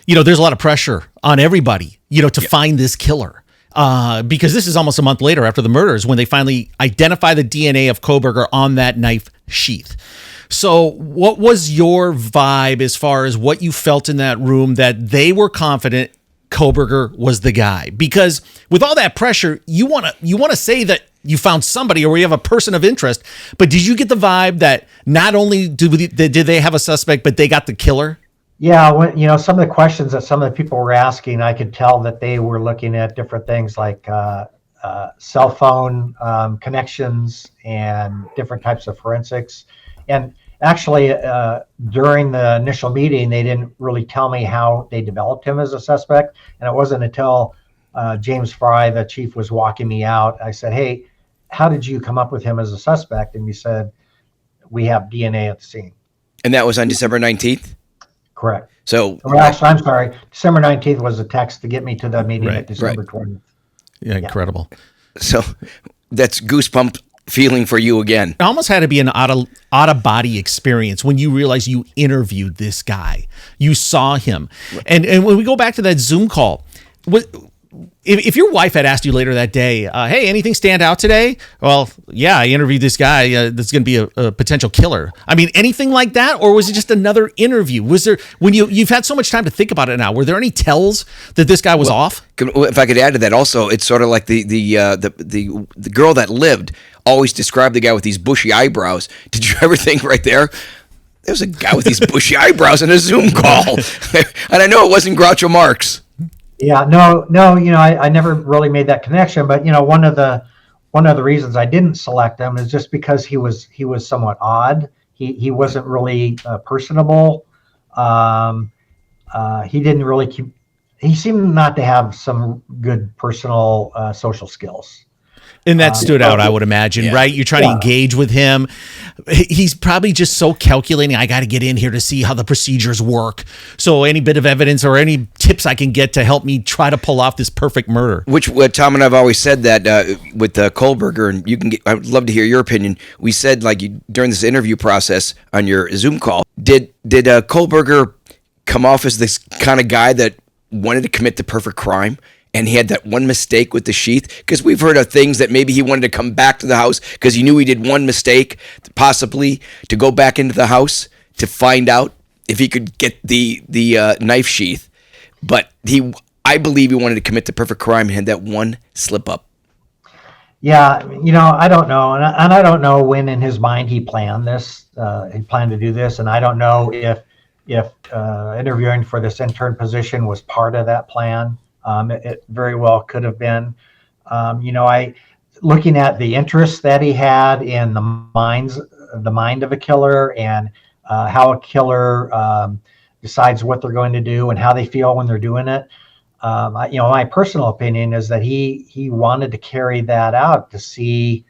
there's a lot of pressure on everybody, to find this killer. Because this is almost a month later after the murders when they finally identify the DNA of Kohberger on that knife sheath. So what was your vibe as far as what you felt in that room that they were confident Kohberger was the guy? Because with all that pressure, you want to say that you found somebody or you have a person of interest, but did you get the vibe that not only did they have a suspect, but they got the killer? Yeah, some of the questions that some of the people were asking, I could tell that they were looking at different things like cell phone connections and different types of forensics. And actually, during the initial meeting, they didn't really tell me how they developed him as a suspect. And it wasn't until James Fry, the chief, was walking me out. I said, "Hey, how did you come up with him as a suspect?" And he said, "We have DNA at the scene." And that was on December 19th? Correct. So, actually, I'm sorry. December 19th was a text to get me to the meeting at December 20th. Yeah, incredible. So that's goosebump feeling for you again. It almost had to be an out-of-body experience when you realize you interviewed this guy. You saw him. And when we go back to that Zoom call, if your wife had asked you later that day, hey, anything stand out today? Well, yeah, I interviewed this guy that's going to be a potential killer. I mean, anything like that? Or was it just another interview? Was there, when you've had so much time to think about it now, were there any tells that this guy was off? If I could add to that also, it's sort of like the girl that lived always described the guy with these bushy eyebrows. Did you ever think right there? There was a guy with these bushy eyebrows in a Zoom call. And I know it wasn't Groucho Marx. Yeah, no, I never really made that connection, but one of the reasons I didn't select him is just because he was somewhat odd. He wasn't really personable. He didn't really he seemed not to have some good personal social skills. And that stood out, I would imagine, right? You're trying to engage with him. He's probably just so calculating, I got to get in here to see how the procedures work. So any bit of evidence or any tips I can get to help me try to pull off this perfect murder. Which Tom and I have always said that with Kohberger, and I would love to hear your opinion. We said during this interview process on your Zoom call, did Kohberger come off as this kind of guy that wanted to commit the perfect crime? And he had that one mistake with the sheath? Because we've heard of things that maybe he wanted to come back to the house because he knew he did one mistake, possibly to go back into the house to find out if he could get the knife sheath. But I believe he wanted to commit the perfect crime and had that one slip up. Yeah, I don't know. And I don't know when in his mind he planned this. He planned to do this. And I don't know if interviewing for this intern position was part of that plan. It very well could have been. Looking at the interest that he had in the mind of a killer and how a killer decides what they're going to do and how they feel when they're doing it. My personal opinion is that he wanted to carry that out to see,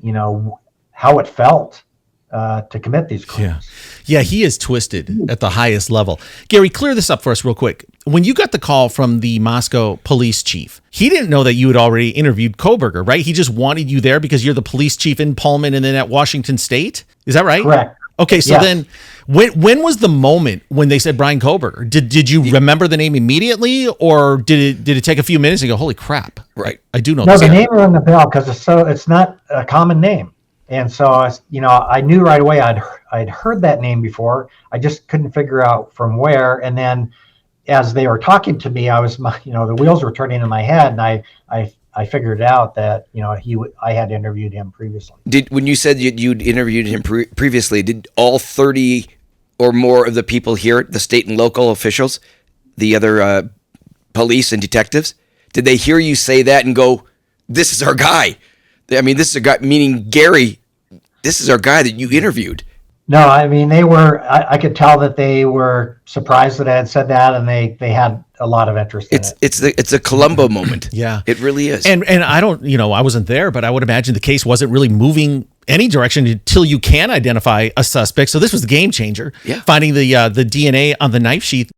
how it felt to commit these crimes. Yeah, he is twisted at the highest level. Gary, clear this up for us real quick. When you got the call from the Moscow police chief, he didn't know that you had already interviewed Kohberger, right? He just wanted you there because you're the police chief in Pullman and then at Washington State? Is that right? Correct. Okay, so then when was the moment when they said Bryan Kohberger? Did you remember the name immediately, or did it take a few minutes and go, holy crap? Right. I do know this. No, the guy. name rang the bell because it's not a common name. And so, I knew right away I'd heard that name before. I just couldn't figure out from where. And then as they were talking to me, the wheels were turning in my head, and I figured out that, I had interviewed him previously. When you said you'd interviewed him previously, did all 30 or more of the people here, the state and local officials, the other police and detectives, did they hear you say that and go, this is our guy? I mean, this is a guy, meaning Gary, this is our guy that you interviewed. No, I mean, they were, I could tell that they were surprised that I had said that, and they had a lot of interest in it. It's a Columbo moment. Yeah. It really is. And I don't, I wasn't there, but I would imagine the case wasn't really moving any direction until you can identify a suspect. So this was the game changer. Yeah. Finding the DNA on the knife sheath.